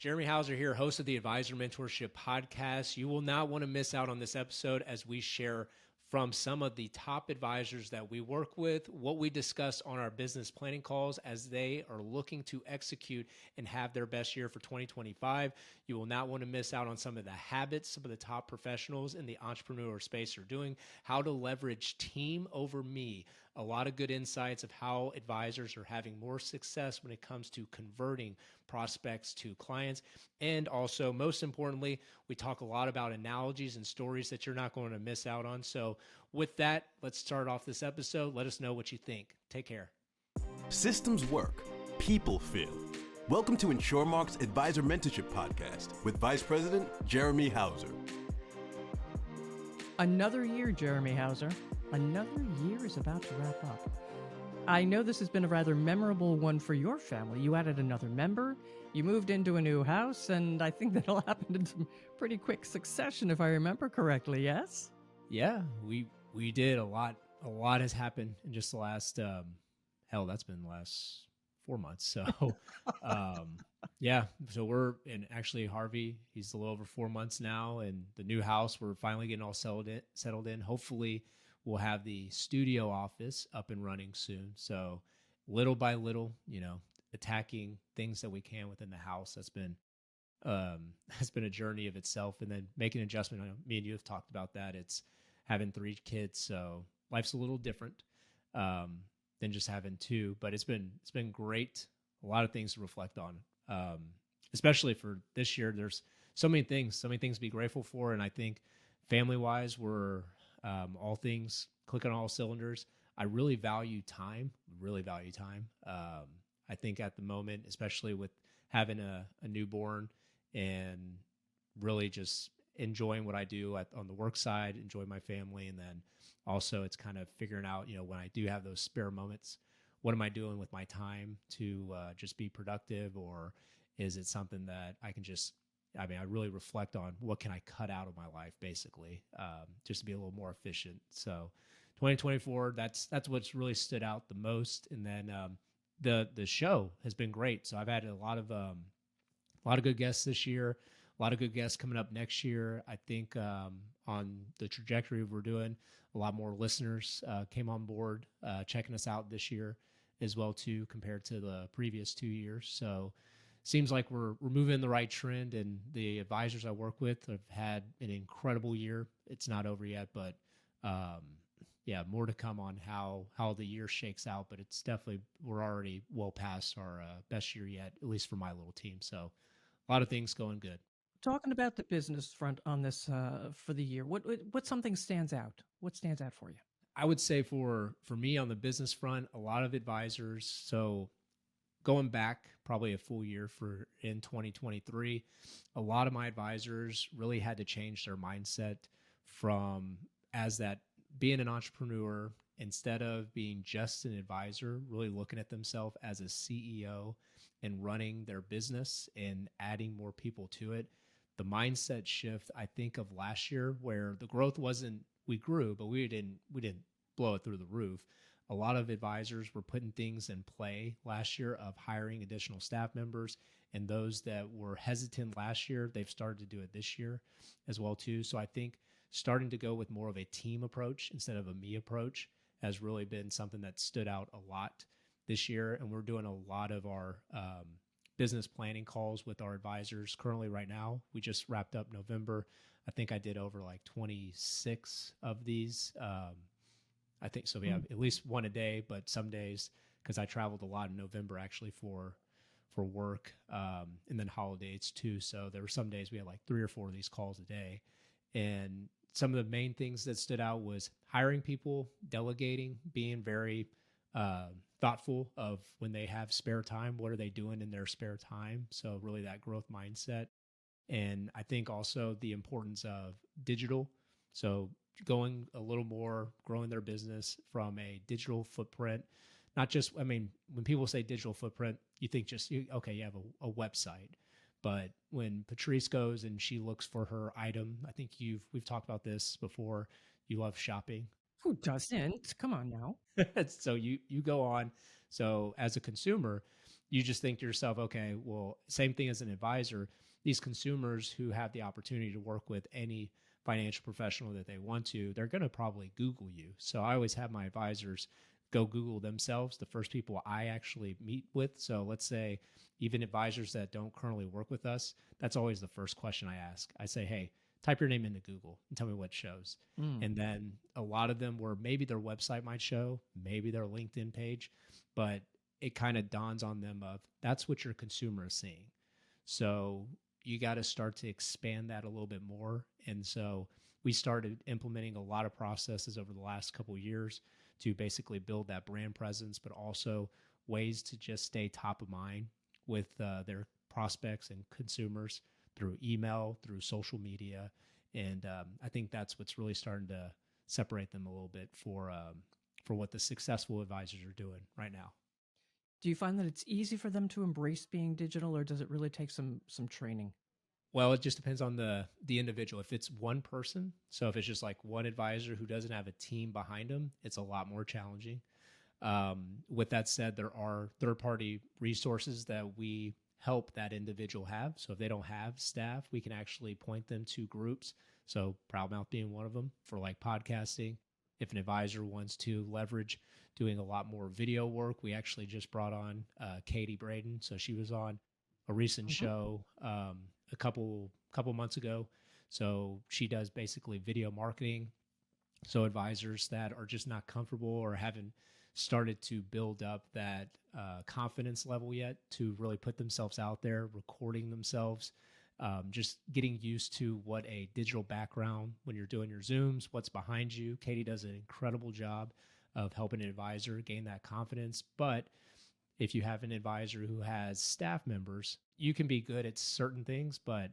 Jeremy Hauser here, host of the Advisor Mentorship Podcast. You will not want to miss out on this episode as we share from some of the top advisors that we work with, what we discuss on our business planning calls as they are looking to execute and have their best year for 2025. You will not want to miss out on some of the habits some of the top professionals in the entrepreneur space are doing, how to leverage team over me. A lot of good insights of how advisors are having more success when it comes to converting prospects to clients. And also, most importantly, we talk a lot about analogies and stories that you're not going to miss out on. So with that, let's start off this episode. Let us know what you think. Take care. Systems work. People fail. Welcome to InsureMark's Advisor Mentorship Podcast with Vice President Jeremy Hauser. Another year, Jeremy Hauser. Another year is about to wrap up. I know this has been a rather memorable one for your family. You added another member, you moved into a new house, and I think that all happened in some pretty quick succession, if I remember correctly, yes? Yeah, we did a lot. A lot has happened in just the last, that's been the last 4 months. So, yeah, so we're in actually Harvey, he's a little over 4 months now, and the new house, we're finally getting all settled in. Hopefully, we'll have the studio office up and running soon. So little by little, attacking things that we can within the house. That's been a journey of itself. And then making an adjustment. I know me and you have talked about that. It's having 3 kids. So life's a little different than just having 2, but it's been great. A lot of things to reflect on, especially for this year. There's so many things to be grateful for. And I think family wise, we're, all things click on all cylinders. I really value time. I think at the moment, especially with having a newborn and really just enjoying what I do on the work side, enjoy my family. And then also it's kind of figuring out, when I do have those spare moments, what am I doing with my time to just be productive? Or is it something that I can I really reflect on what can I cut out of my life, basically, just to be a little more efficient. So 2024, that's what's really stood out the most. And then the show has been great. So I've had a lot of good guests this year, a lot of good guests coming up next year. I think on the trajectory we're doing, a lot more listeners came on board, checking us out this year as well, too, compared to the previous 2 years. So seems like we're moving in the right trend, and the advisors I work with have had an incredible year. It's not over yet, but more to come on how the year shakes out. But it's definitely, we're already well past our best year yet, at least for my little team. So a lot of things going good. Talking about the business front on this for the year, what something stands out? What stands out for you? I would say for me on the business front, a lot of advisors. So going back probably a full year in 2023, a lot of my advisors really had to change their mindset from being an entrepreneur, instead of being just an advisor, really looking at themselves as a CEO and running their business and adding more people to it. The mindset shift, I think, of last year, where the growth wasn't, we grew, but we didn't blow it through the roof. A lot of advisors were putting things in play last year of hiring additional staff members, and those that were hesitant last year, they've started to do it this year as well, too. So I think starting to go with more of a team approach instead of a me approach has really been something that stood out a lot this year. And we're doing a lot of our business planning calls with our advisors currently right now. We just wrapped up November. I think I did over like 26 of these. I think so. We have at least one a day, but some days, because I traveled a lot in November actually for work, and then holidays too. So there were some days we had like 3 or 4 of these calls a day. And some of the main things that stood out was hiring people, delegating, being very thoughtful of when they have spare time, what are they doing in their spare time? So really that growth mindset. And I think also the importance of digital. So going a little more, growing their business from a digital footprint. Not just, when people say digital footprint, you think just, okay, you have a website. But when Patrice goes and she looks for her item, I think we've talked about this before. You love shopping. Who doesn't? Come on now. So you go on. So as a consumer, you just think to yourself, okay, well, same thing as an advisor. These consumers who have the opportunity to work with any financial professional that they want to, they're going to probably Google you. So I always have my advisors go Google themselves, the first people I actually meet with. So let's say even advisors that don't currently work with us, that's always the first question I ask. I say, hey, type your name into Google and tell me what shows. Mm. And then a lot of them where maybe their website might show, maybe their LinkedIn page, but it kind of dawns on them of that's what your consumer is seeing. So you got to start to expand that a little bit more. And so we started implementing a lot of processes over the last couple of years to basically build that brand presence, but also ways to just stay top of mind with their prospects and consumers through email, through social media. And I think that's what's really starting to separate them a little bit for what the successful advisors are doing right now. Do you find that it's easy for them to embrace being digital, or does it really take some training? Well, it just depends on the individual. If it's one person, so if it's just like one advisor who doesn't have a team behind them, it's a lot more challenging. With that said, there are third-party resources that we help that individual have. So if they don't have staff, we can actually point them to groups. So Proudmouth being one of them for like podcasting. If an advisor wants to leverage doing a lot more video work, we actually just brought on Katie Braden. So she was on a recent show a couple months ago. So she does basically video marketing. So advisors that are just not comfortable or haven't started to build up that confidence level yet to really put themselves out there, recording themselves, just getting used to what a digital background when you're doing your Zooms, what's behind you. Katie does an incredible job of helping an advisor gain that confidence. But if you have an advisor who has staff members, you can be good at certain things, but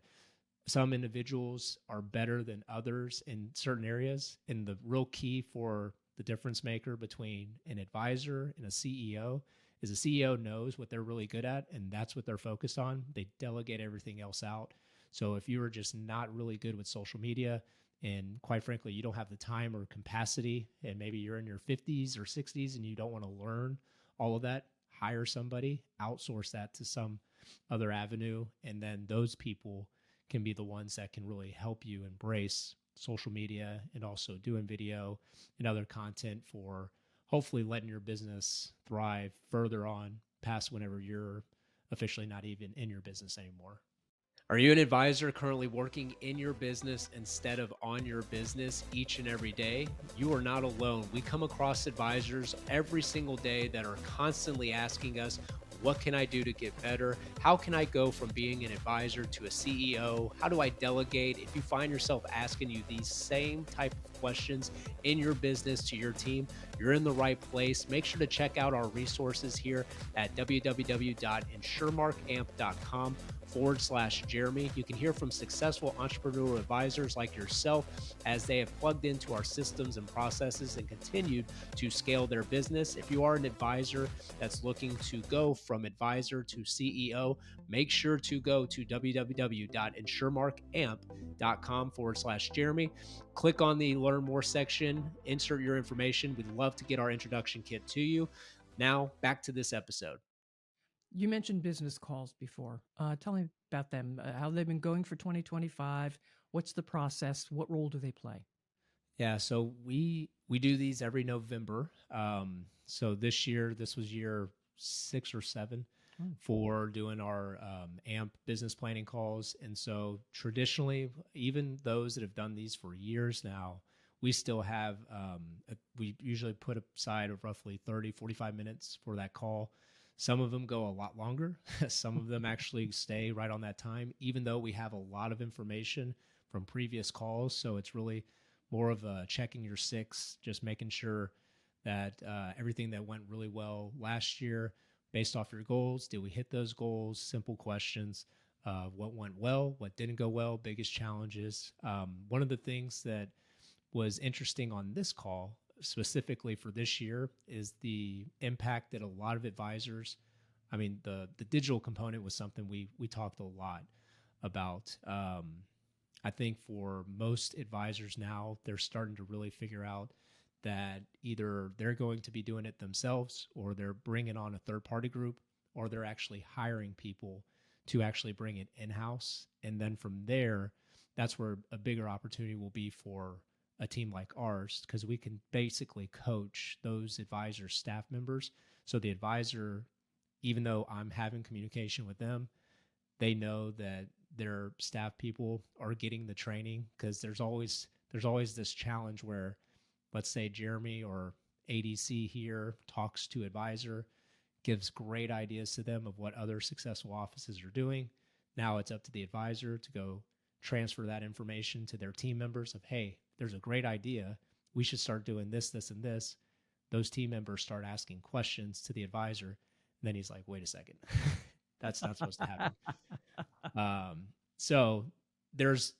some individuals are better than others in certain areas. And the real key for the difference maker between an advisor and a CEO is a CEO knows what they're really good at, and that's what they're focused on. They delegate everything else out. So if you are just not really good with social media, and quite frankly, you don't have the time or capacity, and maybe you're in your 50s or 60s and you don't want to learn all of that, hire somebody, outsource that to some other avenue, and then those people can be the ones that can really help you embrace social media and also doing video and other content for hopefully letting your business thrive further on past whenever you're officially not even in your business anymore. Are you an advisor currently working in your business instead of on your business each and every day? You are not alone. We come across advisors every single day that are constantly asking us, what can I do to get better? How can I go from being an advisor to a CEO? How do I delegate? If you find yourself asking you these same type of questions in your business to your team, you're in the right place. Make sure to check out our resources here at www.insuremarkamp.com/Jeremy. You can hear from successful entrepreneurial advisors like yourself as they have plugged into our systems and processes and continued to scale their business. If you are an advisor that's looking to go from advisor to CEO, make sure to go to www.insuremarkamp.com/Jeremy. Click on the Learn More section, insert your information. We'd love to get our introduction kit to you. Now, back to this episode. You mentioned business calls before. Tell me about them. How they've been going for 2025. What's the process? What role do they play? Yeah, so we do these every November. So this year, this was year 6 or 7 for doing our AMP business planning calls. And so traditionally, even those that have done these for years now, we still have, we usually put aside roughly 30, 45 minutes for that call. Some of them go a lot longer. Some of them actually stay right on that time, even though we have a lot of information from previous calls. So it's really more of a checking your six, just making sure that everything that went really well last year, based off your goals, did we hit those goals? Simple questions. What went well? What didn't go well? Biggest challenges. One of the things that was interesting on this call, specifically for this year, is the impact that a lot of advisors, I mean, the digital component was something we talked a lot about. I think for most advisors now, they're starting to really figure out that either they're going to be doing it themselves or they're bringing on a third party group or they're actually hiring people to actually bring it in-house. And then from there, that's where a bigger opportunity will be for a team like ours, because we can basically coach those advisor staff members. So the advisor, even though I'm having communication with them, they know that their staff people are getting the training, because there's always this challenge where, let's say Jeremy or ADC here talks to advisor, gives great ideas to them of what other successful offices are doing. Now it's up to the advisor to go transfer that information to their team members of, hey, there's a great idea. We should start doing this, this, and this. Those team members start asking questions to the advisor. And then he's like, wait a second, that's not supposed to happen. So there's,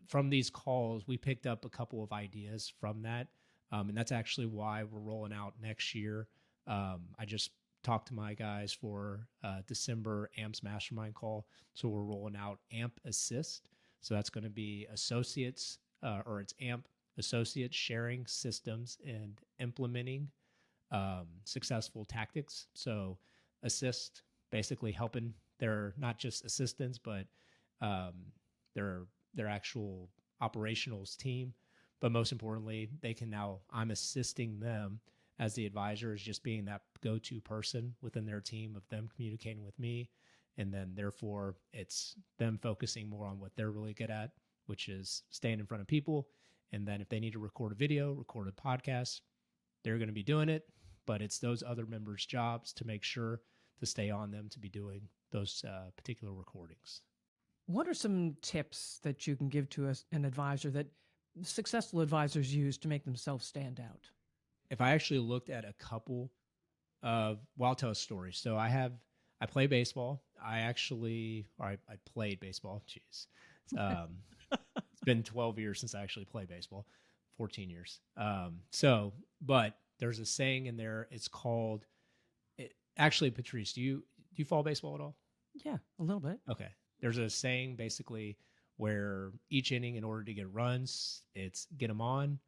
from these calls, we picked up a couple of ideas from that. And that's actually why we're rolling out next year. I just talked to my guys for December AMP's mastermind call. So we're rolling out AMP Assist. So that's going to be associates, or it's AMP associates sharing systems and implementing successful tactics. So assist, basically helping their, not just assistants, but their actual operationals team. But most importantly, they can now, I'm assisting them as the advisor, is just being that go-to person within their team, of them communicating with me. And then therefore it's them focusing more on what they're really good at, which is staying in front of people. And then if they need to record a video, record a podcast, they're going to be doing it. But it's those other members' jobs to make sure to stay on them to be doing those particular recordings. What are some tips that you can give to an advisor that successful advisors use to make themselves stand out? If I actually looked at a couple of, well, I'll tell a story. So I play baseball. I played baseball. Jeez. It's been 12 years since I actually played baseball, 14 years. But there's a saying in there. It's called, actually, Patrice, do you follow baseball at all? Yeah, a little bit. Okay. There's a saying basically where each inning, in order to get runs, it's get them on,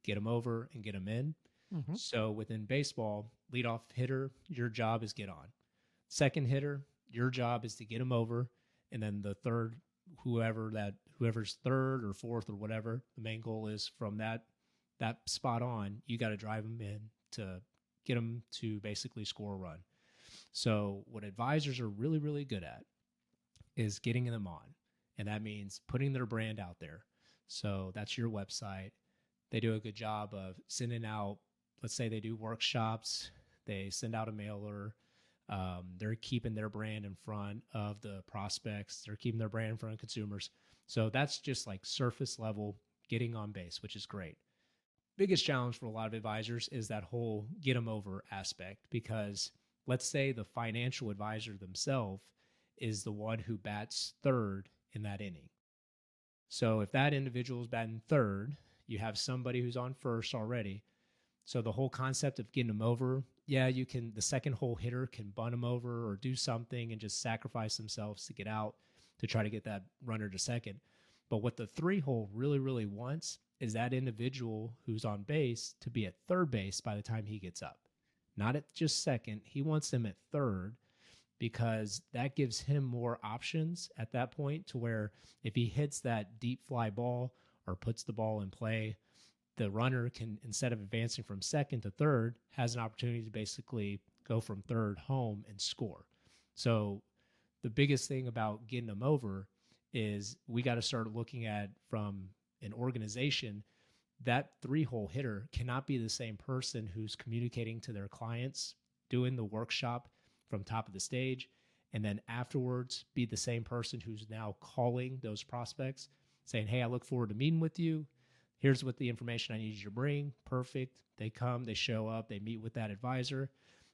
get them over, and get them in. Mm-hmm. So within baseball, leadoff hitter, your job is get on. Second hitter, your job is to get them over. And then the third, whoever's third or fourth or whatever, the main goal is from that spot on, you got to drive them in to get them to basically score a run. So what advisors are really, really good at is getting them on. And that means putting their brand out there. So that's your website. They do a good job of sending out, let's say they do workshops, they send out a mailer. They're keeping their brand in front of the prospects. They're keeping their brand in front of consumers. So that's just like surface level getting on base, which is great. Biggest challenge for a lot of advisors is that whole get them over aspect, because let's say the financial advisor themselves is the one who bats third in that inning. So if that individual is batting third, you have somebody who's on first already. So the whole concept of getting them over, yeah, you can, the second hole hitter can bunt them over or do something and just sacrifice themselves to get out to try to get that runner to second. But what the three hole really, really wants is that individual who's on base to be at third base by the time he gets up. Not at just second. He wants them at third, because that gives him more options at that point, to where if he hits that deep fly ball or puts the ball in play, the runner can, instead of advancing from second to third, has an opportunity to basically go from third home and score. So the biggest thing about getting them over is we got to start looking at, from an organization, that three hole hitter cannot be the same person who's communicating to their clients, doing the workshop from top of the stage, and then afterwards be the same person who's now calling those prospects saying, hey, I look forward to meeting with you. Here's what the information I need you to bring. Perfect. They come, they show up, they meet with that advisor.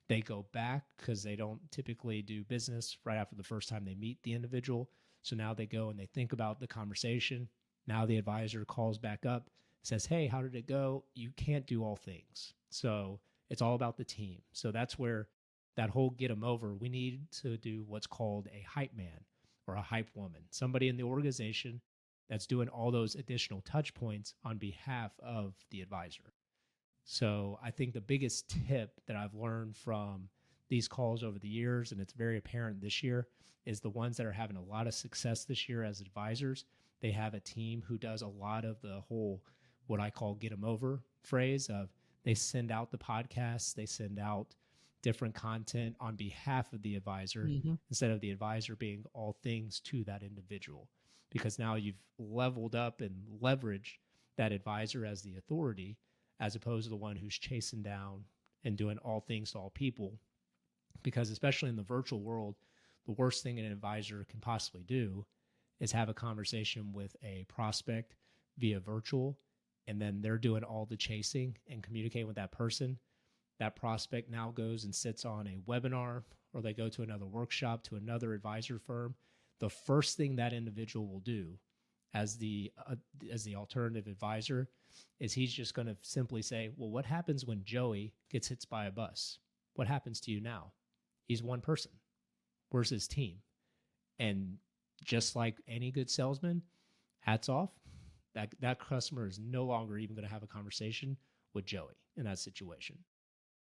They go back, because they don't typically do business right after the first time they meet the individual. So now they go and they think about the conversation. Now the advisor calls back up, says, hey, how did it go? You can't do all things. So it's all about the team. So that's where that whole get them over, we need to do what's called a hype man or a hype woman, somebody in the organization that's doing all those additional touch points on behalf of the advisor. So I think the biggest tip that I've learned from these calls over the years, and it's very apparent this year, is the ones that are having a lot of success this year as advisors. They have a team who does a lot of the whole, what I call get them over phrase of they send out the podcasts, they send out different content on behalf of the advisor Hmm. instead of the advisor being all things to that individual. Because now you've leveled up and leveraged that advisor as the authority as opposed to the one who's chasing down and doing all things to all people. Because especially in the virtual world, the worst thing an advisor can possibly do is have a conversation with a prospect via virtual, and then they're doing all the chasing and communicating with that person. That prospect now goes and sits on a webinar, or they go to another workshop to another advisor firm. The first thing that individual will do as the alternative advisor is he's just going to simply say, well, what happens when Joey gets hit by a bus? What happens to you now? He's one person. Where's his team? And just like any good salesman, hats off, that customer is no longer even going to have a conversation with Joey in that situation.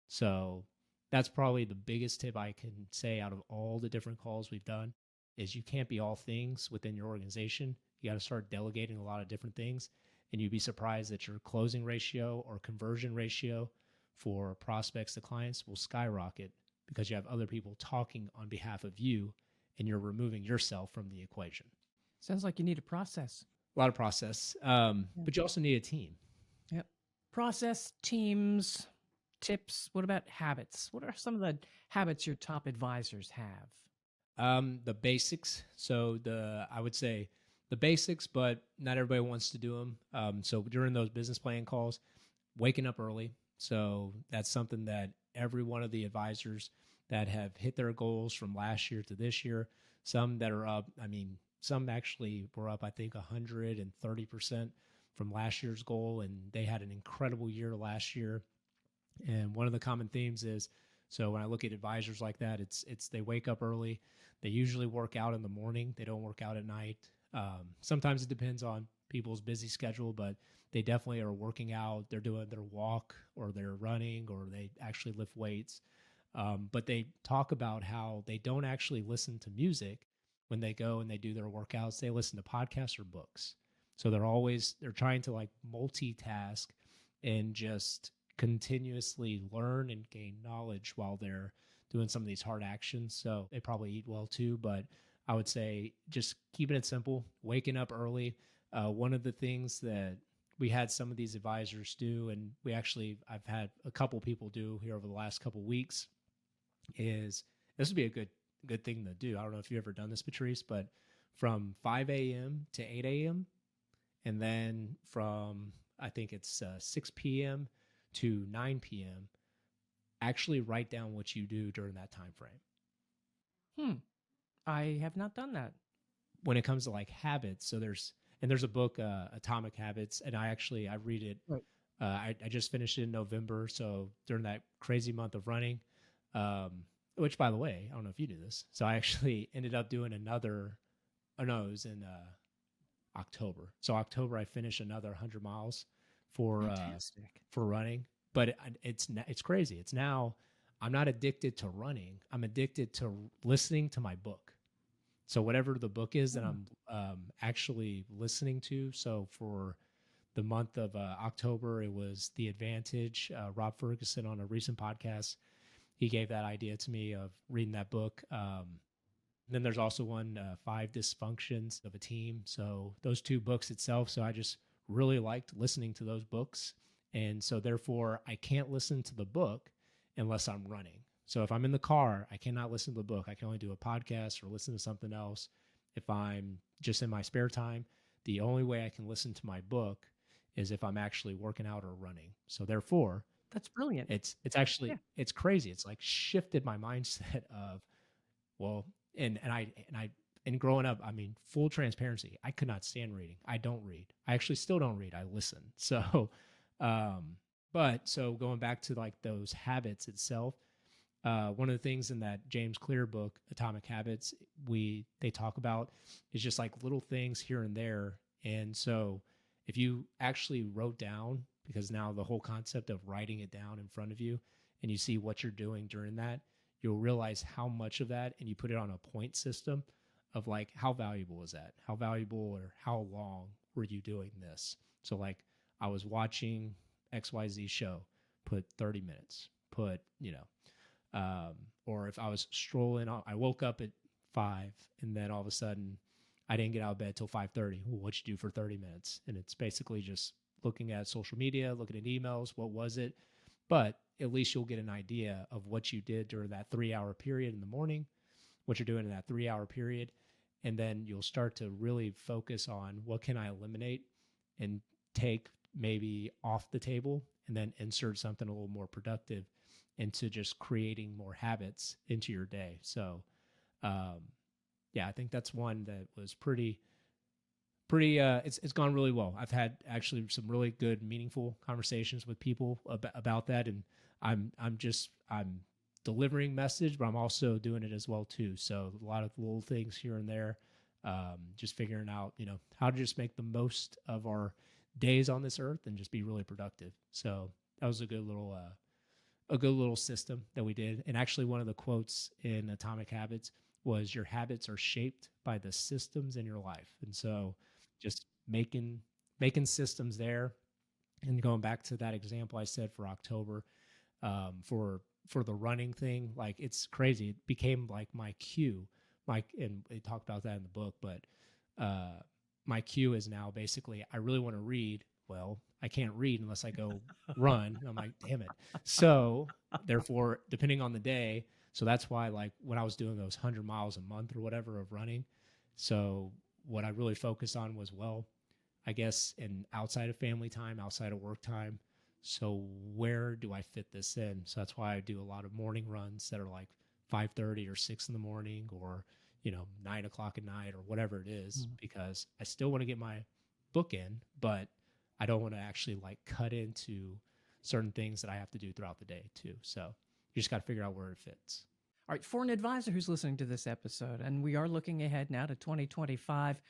So that's probably the biggest tip I can say out of all the different calls we've done is you can't be all things within your organization. You got to start delegating a lot of different things, and you'd be surprised that your closing ratio or conversion ratio for prospects to clients will skyrocket because you have other people talking on behalf of you and you're removing yourself from the equation. Sounds like you need a process. A lot of process, but you also need a team. Yep. Process, teams, tips. What about habits? What are some of the habits your top advisors have? The basics. So I would say the basics, but not everybody wants to do them. So during those business plan calls, waking up early. So that's something that every one of the advisors that have hit their goals from last year to this year, some that are up, some actually were up, I think, 130% from last year's goal, and they had an incredible year last year. And one of the common themes is, so when I look at advisors like that, it's they wake up early. They usually work out in the morning. They don't work out at night. Sometimes it depends on people's busy schedule, but they definitely are working out. They're doing their walk or they're running or they actually lift weights. But they talk about how they don't actually listen to music when they go and they do their workouts. They listen to podcasts or books. So they're trying to like multitask and just continuously learn and gain knowledge while they're doing some of these hard actions. So they probably eat well too, but I would say just keeping it simple, waking up early. One of the things that we had some of these advisors do, and I've had a couple people do here over the last couple weeks, is this would be a good thing to do. I don't know if you've ever done this, Patrice, but from 5 a.m. to 8 a.m. and then from, I think it's 6 p.m. to 9 p.m., actually write down what you do during that time frame. I have not done that. When it comes to like habits, so there's a book, Atomic Habits, and I read it. Right. I just finished it in November, so during that crazy month of running, which by the way, I don't know if you do this. So I actually ended up doing it was in October. So October I finished another 100 miles for running. But it's crazy. It's now I'm not addicted to running. I'm addicted to listening to my book. So whatever the book is that I'm actually listening to. So for the month of October, it was The Advantage. Rob Ferguson on a recent podcast, he gave that idea to me of reading that book. Then there's also one, 5 Dysfunctions of a Team. So those 2 books itself. So I just really liked listening to those books. And so therefore I can't listen to the book unless I'm running. So if I'm in the car, I cannot listen to the book. I can only do a podcast or listen to something else. If I'm just in my spare time, the only way I can listen to my book is if I'm actually working out or running. So therefore, That's brilliant. it's actually it's crazy. It's like shifted my mindset of, well, and growing up, full transparency, I could not stand reading. I don't read. I actually still don't read. I listen. So so going back to like those habits itself, one of the things in that James Clear book, Atomic Habits, they talk about is just like little things here and there. And so if you actually wrote down, because now the whole concept of writing it down in front of you and you see what you're doing during that, you'll realize how much of that, and you put it on a point system of like, how valuable is that? How valuable or how long were you doing this? So like I was watching XYZ show, put 30 minutes, put, or if I was strolling, I woke up at 5 and then all of a sudden I didn't get out of bed till 5:30. Well, what'd you do for 30 minutes? And it's basically just looking at social media, looking at emails. What was it? But at least you'll get an idea of what you did during that 3 hour period in the morning, what you're doing in that 3 hour period. And then you'll start to really focus on what can I eliminate and take maybe off the table, and then insert something a little more productive into just creating more habits into your day. So, yeah, I think that's one that was it's gone really well. I've had actually some really good, meaningful conversations with people about that. And I'm delivering message, but I'm also doing it as well too. So a lot of little things here and there, just figuring out, how to just make the most of our days on this earth and just be really productive. So that was a good little system that we did. And actually one of the quotes in Atomic Habits was, your habits are shaped by the systems in your life. And so just making systems there. And going back to that example I said for October, for the running thing, like it's crazy. It became like my cue. And they talked about that in the book, but my cue is now basically, I really want to read. Well, I can't read unless I go run. I'm like, damn it. So therefore, depending on the day, so that's why, like when I was doing those 100 miles a month or whatever of running, so what I really focused on was, well, I guess in outside of family time, outside of work time. So where do I fit this in? So that's why I do a lot of morning runs that are like 5:30 or 6 in the morning, or 9 o'clock at night, or whatever it is, because I still want to get my book in, but I don't want to actually like cut into certain things that I have to do throughout the day too. So you just got to figure out where it fits. All right, for an advisor who's listening to this episode, and we are looking ahead now to 2025,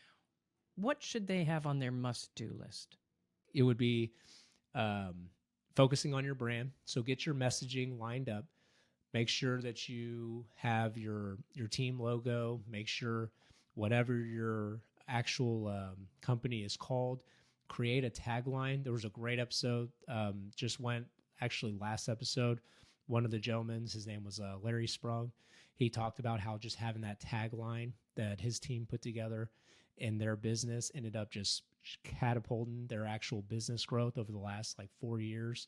what should they have on their must-do list? It would be focusing on your brand. So get your messaging lined up. Make sure that you have your team logo. Make sure whatever your actual company is called, create a tagline. There was a great episode, just went actually last episode. One of the gentlemen, his name was Larry Sprung. He talked about how just having that tagline that his team put together in their business ended up just catapulting their actual business growth over the last like 4 years.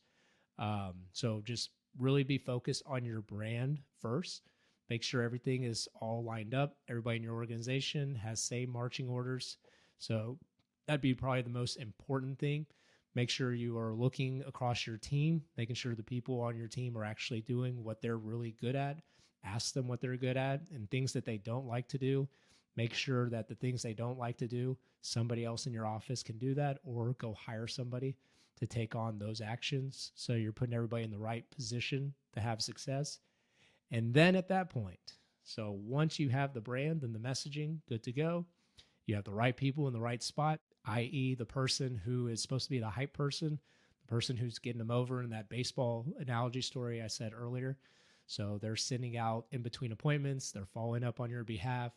So just really be focused on your brand first. Make sure everything is all lined up. Everybody in your organization has same marching orders. So that'd be probably the most important thing. Make sure you are looking across your team, making sure the people on your team are actually doing what they're really good at. Ask them what they're good at, and things that they don't like to do. Make sure that the things they don't like to do, somebody else in your office can do that, or go hire somebody to take on those actions. So you're putting everybody in the right position to have success. And then at that point, so once you have the brand and the messaging good to go, you have the right people in the right spot, i.e. the person who is supposed to be the hype person, the person who's getting them over in that baseball analogy story I said earlier. So they're sending out in between appointments, they're following up on your behalf,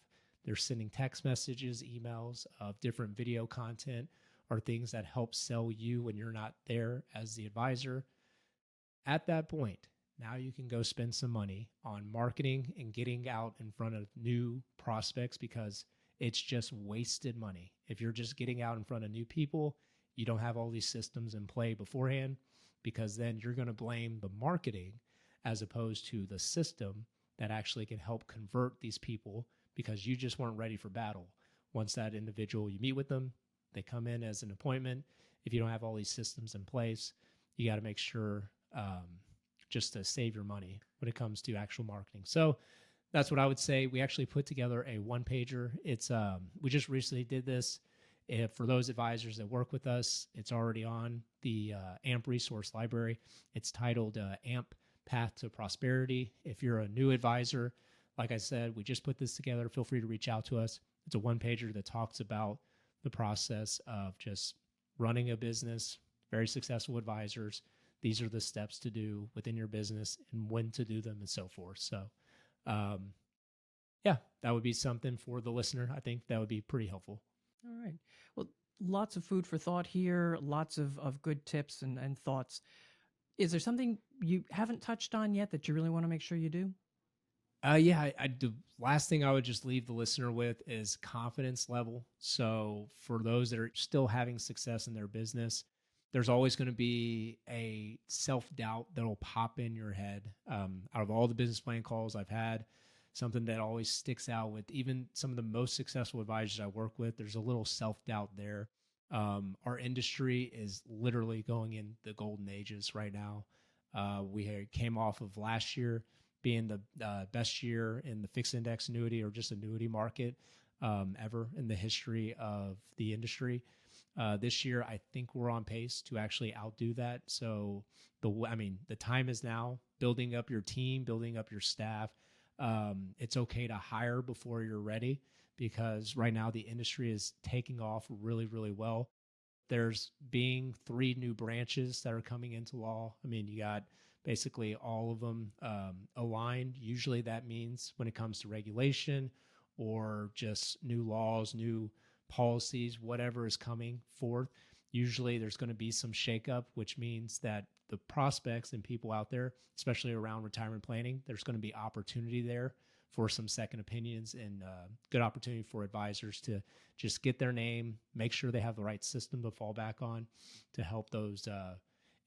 they're sending text messages, emails of different video content, or things that help sell you when you're not there as the advisor. At that point, now you can go spend some money on marketing and getting out in front of new prospects, because it's just wasted money. If you're just getting out in front of new people, you don't have all these systems in play beforehand, because then you're going to blame the marketing as opposed to the system that actually can help convert these people, because you just weren't ready for battle. Once that individual, you meet with them, they come in as an appointment. If you don't have all these systems in place, you got to make sure just to save your money when it comes to actual marketing. So that's what I would say. We actually put together a one-pager. It's we just recently did this. For those advisors that work with us, it's already on the AMP resource library. It's titled AMP Path to Prosperity. If you're a new advisor, like I said, we just put this together. Feel free to reach out to us. It's a one-pager that talks about the process of just running a business, very successful advisors. These are the steps to do within your business and when to do them and so forth. So Um, yeah, that would be something for the listener. I think that would be pretty helpful. All right. Well, lots of food for thought here, lots of good tips and thoughts. Is there something you haven't touched on yet that you really want to make sure you do? Yeah, the last thing I would just leave the listener with is confidence level. So for those that are still having success in their business, there's always going to be a self doubt that'll pop in your head. Out of all the business plan calls I've had, something that always sticks out with even some of the most successful advisors I work with, there's a little self doubt there. Our industry is literally going in the golden ages right now. Came off of last year being the best year in the fixed index annuity or just annuity market ever in the history of the industry. This year, I think we're on pace to actually outdo that. So the time is now. Building up your team, building up your staff. It's okay to hire before you're ready because right now the industry is taking off really, really well. There's being 3 new branches that are coming into law. I mean, you got basically all of them aligned. Usually that means when it comes to regulation or just new laws, new policies, whatever is coming forth, usually there's going to be some shakeup, which means that the prospects and people out there, especially around retirement planning, there's going to be opportunity there for some second opinions and good opportunity for advisors to just get their name, make sure they have the right system to fall back on to help those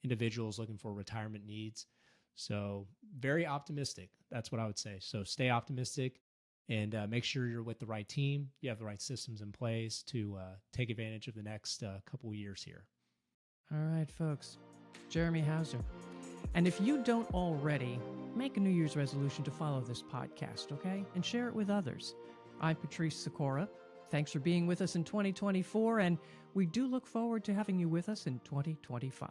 individuals looking for retirement needs. So very optimistic. That's what I would say. So stay optimistic and make sure you're with the right team. You have the right systems in place to take advantage of the next couple of years here. All right, folks. Jeremy Hauser. And if you don't already, make a New Year's resolution to follow this podcast, okay? And share it with others. I'm Patrice Sikora. Thanks for being with us in 2024, and we do look forward to having you with us in 2025.